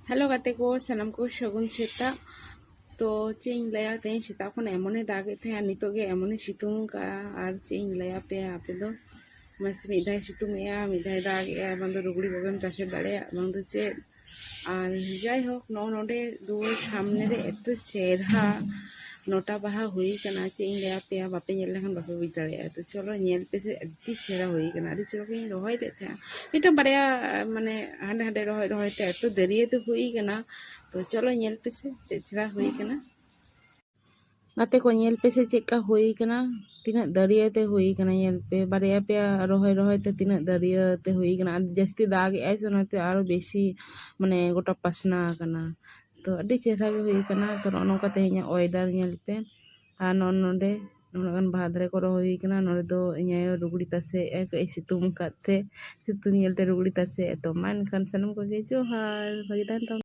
hello गाते को सनम को शगुन सेता तो चें लया तें सेता खन एमने दागे थे नितो गे एमने सितुंग का और चें लया पे आपे दो मस मिधाय सितुंग या मिधाय दागे या बंदो रुगड़ी बगम चाषे दाड़े बंदो चे और जाय हो नोडे दुआर सामने रे एतो चेहरा नोटा बाहा हुई कना चे लया पे बापे नेल लेखन बापे बुझ दाड़े तो चलो नेल पे से अड्डी चेहरा हुई कना अड्डी चलो के रोहय दे थे इटा बारया माने हांडे हांडे रोहय रोहय ते एतो दरिये तो हुई कना तो चलो नेल पे से चेहरा हुई कना गाते को नेल पे से चेका हुई कना तीना दरिये ते हुई कना नेल पे बारया पे रोहय रोहय ते तीना दरिये ते हुई कना जस्ती दाग ऐसे नते आरो बेसी माने गोटा पसना कना तो अड्डी चेहरा गे हुई कना तो नोका तेहኛ वेदर नेल पे आ नोंडे नोंगन भाद्रे को रोहय कना नोडे दो इᱧ रुगड़ी तसे एक सितुंग काते सितुंग नेलते रुगड़ी तसे तो मान खान सनम को गे जोहार भागी